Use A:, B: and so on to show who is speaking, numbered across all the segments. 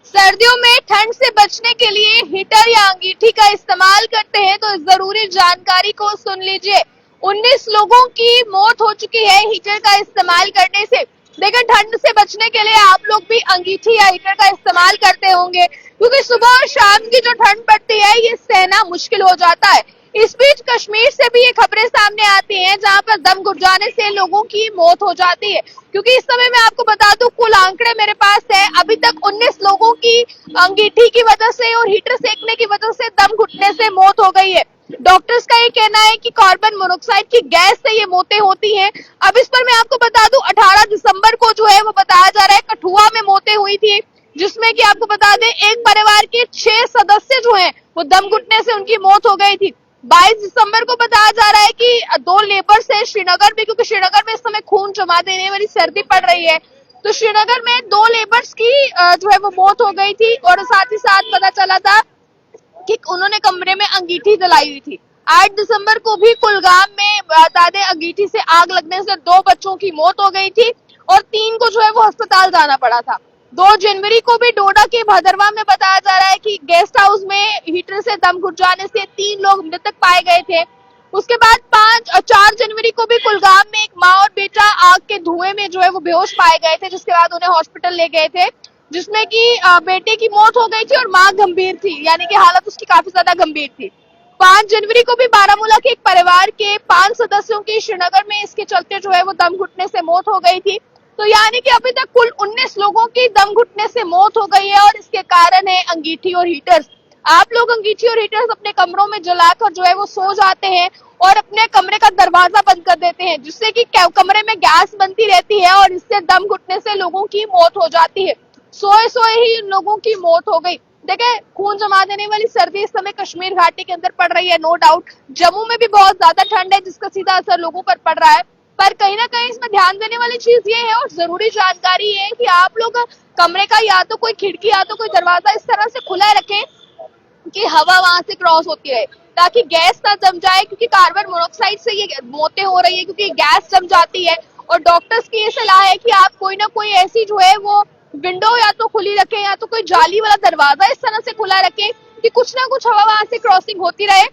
A: सर्दियों में ठंड से बचने के लिए हीटर या अंगीठी का इस्तेमाल करते हैं तो इस जरूरी जानकारी को सुन लीजिए। 19 लोगों की मौत हो चुकी है हीटर का इस्तेमाल करने से। लेकिन ठंड से बचने के लिए आप लोग भी अंगीठी या हीटर का इस्तेमाल करते होंगे, क्योंकि सुबह और शाम की जो ठंड पड़ती है ये सहना मुश्किल हो जाता है। इस बीच कश्मीर से भी ये खबरें सामने आती हैं जहां पर दम घुट जाने से लोगों की मौत हो जाती है। क्योंकि इस समय मैं आपको बता दूं, कुल आंकड़े मेरे पास है, अभी तक 19 लोगों की अंगीठी की वजह से और हीटर सेकने की वजह से दम घुटने से मौत हो गई है। डॉक्टर्स का ये कहना है कि कार्बन मोनोऑक्साइड की गैस से ये मौतें होती हैं। अब इस पर मैं आपको बता दूं, 18 दिसंबर को जो है वो बताया जा रहा है कठुआ में मौतें हुई थी, जिसमें कि आपको बता दें एक परिवार के 6 सदस्य जो हैं वो दम घुटने से उनकी मौत हो गई थी। 22 दिसंबर को बताया जा रहा है कि 2 लेबर्स है श्रीनगर में, क्योंकि श्रीनगर में इस समय खून जमा देने वाली सर्दी पड़ रही है, तो श्रीनगर में 2 लेबर्स की जो है वो मौत हो गई थी। और साथ ही साथ पता चला था कि उन्होंने कमरे में अंगीठी जलाई हुई थी। 8 दिसंबर को भी कुलगाम में बता दें अंगीठी से आग लगने से 2 बच्चों की मौत हो गई थी और 3 को जो है वो अस्पताल जाना पड़ा था। 2 जनवरी को भी डोडा के भदरवा में बताया जा रहा है कि गेस्ट हाउस में हीटर से दम घुट जाने से 3 लोग मृतक पाए गए थे। उसके बाद 4 जनवरी को भी कुलगाम में एक माँ और बेटा आग के धुएं में जो है वो बेहोश पाए गए थे, जिसके बाद उन्हें हॉस्पिटल ले गए थे, जिसमें कि बेटे की मौत हो गई थी और मां गंभीर थी, यानी कि हालत उसकी काफी ज्यादा गंभीर थी। 5 जनवरी को भी बारामूला के एक परिवार के 5 सदस्यों की श्रीनगर में इसके चलते जो है वो दम घुटने से मौत हो गई थी। तो यानी कि अभी तक कुल 19 लोगों की दम घुटने से मौत हो गई है और इसके कारण है अंगीठी और हीटर्स। आप लोग अंगीठी और हीटर्स अपने कमरों में जलाकर जो है वो सो जाते हैं और अपने कमरे का दरवाजा बंद कर देते हैं, जिससे कि कमरे में गैस बनती रहती है और इससे दम घुटने से लोगों की मौत हो जाती है। सोए सोए ही इन लोगों की मौत हो गई। देखे, खून जमा देने वाली सर्दी इस समय कश्मीर घाटी के अंदर पड़ रही है, नो डाउट। जम्मू में भी बहुत ज्यादा ठंड है जिसका सीधा असर लोगों पर पड़ रहा है, पर कहीं ना कहीं इसमें ध्यान देने वाली चीज ये है और जरूरी जानकारी है कि आप लोग कमरे का या तो कोई खिड़की या तो कोई दरवाजा इस तरह से खुला रखें कि हवा वहां से क्रॉस होती रहे, ताकि गैस ना जम जाए, क्योंकि कार्बन मोनोऑक्साइड से ये मौतें हो रही है, क्योंकि गैस जम जाती है। और डॉक्टर्स की ये सलाह है कि आप कोई ना कोई ऐसी जो है वो विंडो या तो खुली रखें या तो कोई जाली वाला दरवाजा इस तरह से खुला रखें कि कुछ ना कुछ हवा वहां से क्रॉसिंग होती रहे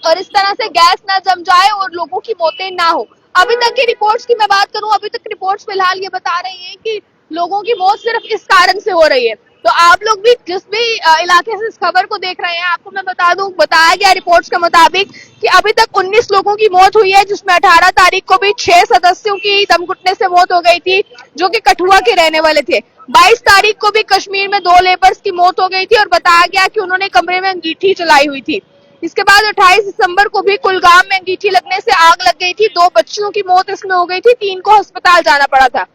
A: और इस तरह से गैस ना जम जाए और लोगों की मौतें ना हो। अभी तक की रिपोर्ट्स की मैं बात करूं, अभी तक रिपोर्ट्स फिलहाल ये बता रही हैं कि लोगों की मौत सिर्फ इस कारण से हो रही है। तो आप लोग भी जिस भी इलाके से इस खबर को देख रहे हैं, आपको मैं बता दूं, बताया गया रिपोर्ट्स के मुताबिक कि अभी तक 19 लोगों की मौत हुई है, जिसमें 18 तारीख को भी 6 सदस्यों की दम घुटने से मौत हो गई थी, जो कि कठुआ के रहने वाले थे। 22 तारीख को भी कश्मीर में 2 लेबर्स की मौत हो गई थी और बताया गया कि उन्होंने कमरे में अंगीठी जलाई हुई थी। इसके बाद 28 दिसंबर को भी कुलगाम में अंगीठी लगने से आग लग गई थी, 2 बच्चियों की मौत इसमें हो गई थी, 3 को अस्पताल जाना पड़ा था।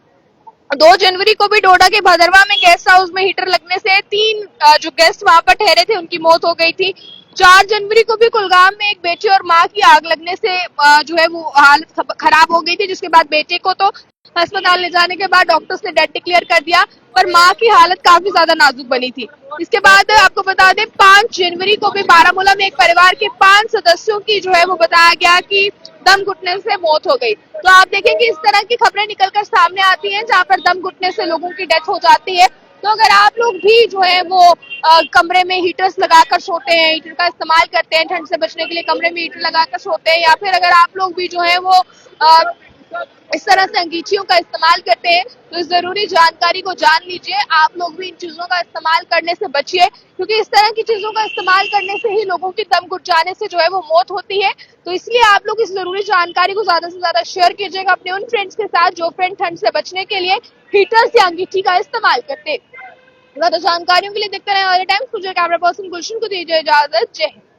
A: 2 जनवरी को भी डोडा के भदरवा में गेस्ट हाउस में हीटर लगने से 3 जो गेस्ट वहां पर ठहरे थे उनकी मौत हो गई थी। 4 जनवरी को भी कुलगाम में एक बेटे और मां की आग लगने से जो है वो हालत खराब हो गई थी, जिसके बाद बेटे को तो अस्पताल ले जाने के बाद डॉक्टर्स ने डेड डिक्लेयर कर दिया, पर मां की हालत काफी ज्यादा नाजुक बनी थी। इसके बाद आपको बता दें 5 जनवरी को भी बारामूला में एक परिवार के 5 सदस्यों की जो है वो बताया गया कि दम घुटने से मौत हो गई। तो आप देखें कि इस तरह की खबरें निकलकर सामने आती हैं जहां पर दम घुटने से लोगों की डेथ हो जाती है। तो अगर आप लोग भी जो है वो कमरे में हीटर्स लगाकर सोते हैं, हीटर का इस्तेमाल करते हैं ठंड से बचने के लिए, कमरे में हीटर लगाकर सोते हैं, या फिर अगर आप लोग भी जो है वो इस तरह से अंगीठियों का इस्तेमाल करते हैं, तो इस जरूरी जानकारी को जान लीजिए। आप लोग भी इन चीजों का इस्तेमाल करने से बचिए, क्योंकि इस तरह की चीजों का इस्तेमाल करने से ही लोगों की दम घुट जाने से जो है वो मौत होती है। तो इसलिए आप लोग इस जरूरी जानकारी को ज्यादा से ज्यादा शेयर कीजिएगा अपने उन फ्रेंड्स के साथ जो फ्रेंड ठंड से बचने के लिए हीटर्स या अंगीठी का इस्तेमाल करते हैं। ज्यादा जानकारियों के लिए देखते रहे ऑल टाइम्स। मुझे कैमरा पर्सन गुलशन को दीजिए इजाजत। जय हिंद।